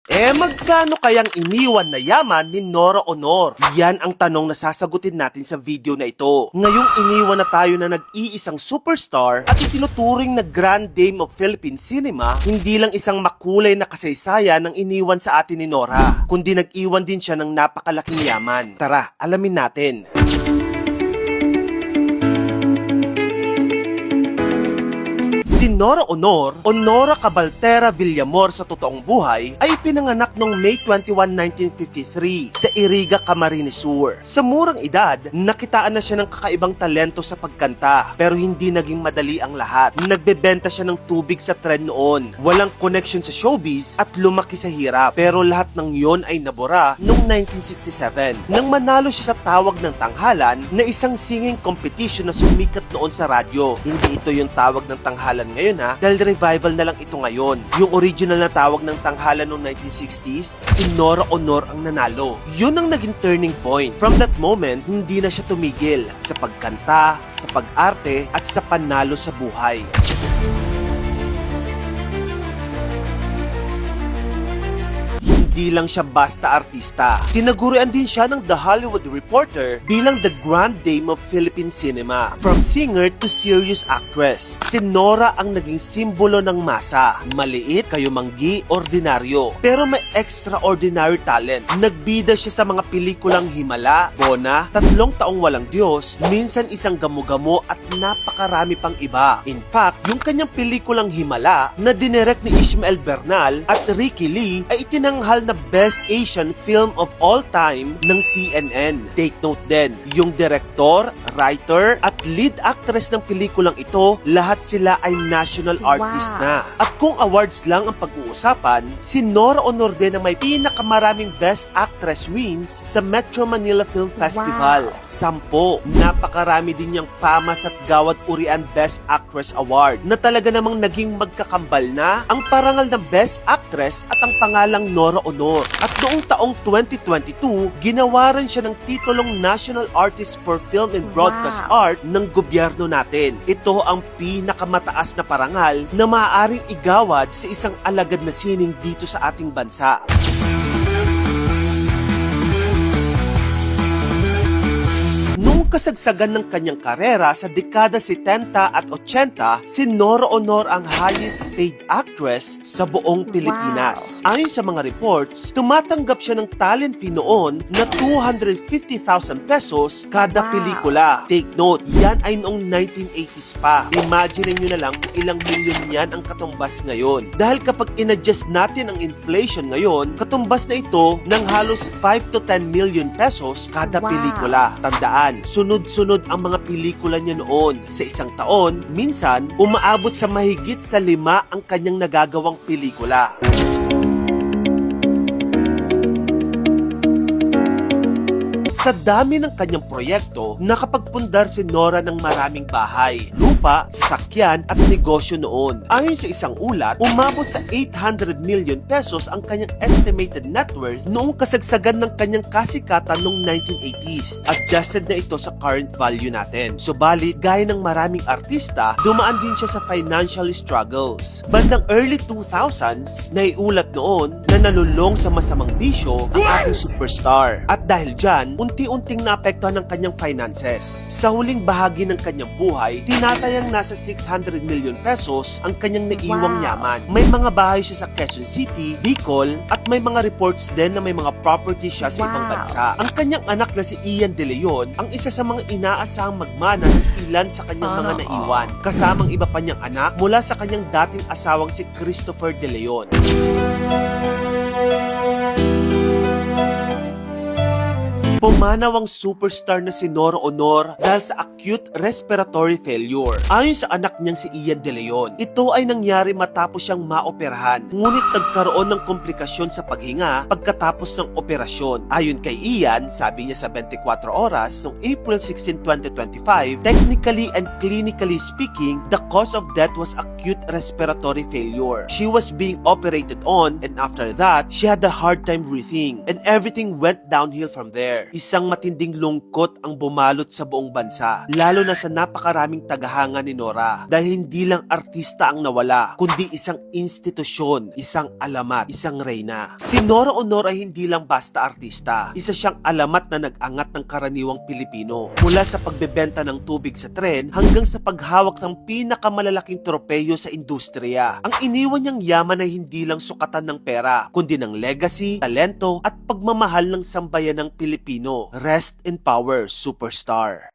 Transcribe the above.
Magkano kayang iniwan na yaman ni Nora Aunor? Yan ang tanong na sasagutin natin sa video na ito. Ngayong iniwan na tayo na nag-iisang superstar at itinuturing na Grand Dame of Philippine Cinema, hindi lang isang makulay na kasaysayan ang iniwan sa atin ni Nora, kundi nag-iwan din siya ng napakalaking yaman. Tara, alamin natin. Si Nora Aunor o Nora Cabaltera Villamor sa totoong buhay ay pinanganak noong May 21, 1953 sa Iriga, Camarines Sur. Sa murang edad, nakitaan na siya ng kakaibang talento sa pagkanta pero hindi naging madali ang lahat. Nagbebenta siya ng tubig sa tren noon. Walang connection sa showbiz at lumaki sa hirap pero lahat ng yon ay nabura noong 1967 nang manalo siya sa tawag ng tanghalan na isang singing competition na sumikat noon sa radyo. Hindi ito yung tawag ng tanghalan ngayon dahil revival na lang ito ngayon. Yung original na tawag ng tanghalan noong 1960s, si Nora Aunor ang nanalo. Yun ang naging turning point. From that moment, hindi na siya tumigil sa pagkanta, sa pag-arte at sa panalo sa buhay. Hindi lang siya basta artista. Tinagurian din siya ng The Hollywood Reporter bilang the Grand Dame of Philippine Cinema. From singer to serious actress, si Nora ang naging simbolo ng masa. Maliit, kayumanggi, ordinaryo. Pero may extraordinary talent. Nagbida siya sa mga pelikulang Himala, Bona, Tatlong Taong Walang Diyos, minsan Isang Gamo-Gamo at napakarami pang iba. In fact, yung kanyang pelikulang Himala na dinirect ni Ishmael Bernal at Ricky Lee ay itinanghal na Best Asian Film of All Time ng CNN. Take note din, yung director, writer at lead actress ng pelikulang ito, lahat sila ay national artist na. At kung awards lang ang pag-uusapan, si Nora Aunor din ang may pinakamaraming Best Actress wins sa Metro Manila Film Festival. 10. Napakarami din niyang famas at gawad urian Best Actress Award na talaga namang naging magkakambal na ang parangal ng Best Actress at ang pangalang Nora Aunor. At noong taong 2022, ginawaran siya ng titulong National Artist for Film and Broadcast Art ng gobyerno natin. Ito ang pinakamataas na parangal na maaaring igawad sa isang alagad na sining dito sa ating bansa. Kasagsagan ng kanyang karera sa dekada 70 at 80, si Nora Aunor ang highest paid actress sa buong Pilipinas. Ayon sa mga reports, tumatanggap siya ng talent fee noon na 250,000 pesos kada pelikula. Take note, yan ay noong 1980s pa. Imagine nyo na lang kung ilang milyon yan ang katumbas ngayon. Dahil kapag in-adjust natin ang inflation ngayon, katumbas na ito ng halos 5 to 10 million pesos kada pelikula. Tandaan, sunod-sunod ang mga pelikula niya noon. Sa isang taon, minsan, umaabot sa mahigit sa 5 ang kanyang nagagawang pelikula. Sa dami ng kanyang proyekto, nakapagpundar si Nora ng maraming bahay, lupa, sasakyan at negosyo noon. Ayon sa isang ulat, umabot sa 800 million pesos ang kanyang estimated net worth noong kasagsagan ng kanyang kasikatan noong 1980s. Adjusted na ito sa current value natin. Subalit, gaya ng maraming artista, dumaan din siya sa financial struggles. Bandang early 2000s, naiulat noon na nalulong sa masamang bisyo ang ating superstar. At dahil dyan, unti-unting naapektuhan ng kanyang finances. Sa huling bahagi ng kanyang buhay, tinatayang nasa 600 million pesos ang kanyang naiwang yaman. May mga bahay siya sa Quezon City, Bicol, at may mga reports din na may mga property siya sa ibang bansa. Ang kanyang anak na si Ian De Leon ang isa sa mga inaasahang magmana ng ilan sa kanyang mga naiwan. Kasamang iba pa niyang anak mula sa kanyang dating asawang si Christopher De Leon. Pumanaw ang superstar na si Nora Aunor dahil sa acute respiratory failure. Ayon sa anak niyang si Ian De Leon, ito ay nangyari matapos siyang maoperahan. Ngunit nagkaroon ng komplikasyon sa paghinga pagkatapos ng operasyon. Ayon kay Ian, sabi niya sa 24 Oras noong April 16, 2025, technically and clinically speaking, the cause of death was acute respiratory failure. She was being operated on and after that, she had a hard time breathing and everything went downhill from there. Isa Isang matinding lungkot ang bumalot sa buong bansa, lalo na sa napakaraming tagahanga ni Nora dahil hindi lang artista ang nawala, kundi isang institusyon, isang alamat, isang reyna. Si Nora Honor ay hindi lang basta artista, isa siyang alamat na nag-angat ng karaniwang Pilipino. Mula sa pagbebenta ng tubig sa tren hanggang sa paghawak ng pinakamalalaking tropeyo sa industriya. Ang iniwan niyang yaman ay hindi lang sukatan ng pera, kundi ng legacy, talento at pagmamahal ng sambayan ng Pilipino. Rest in power, superstar.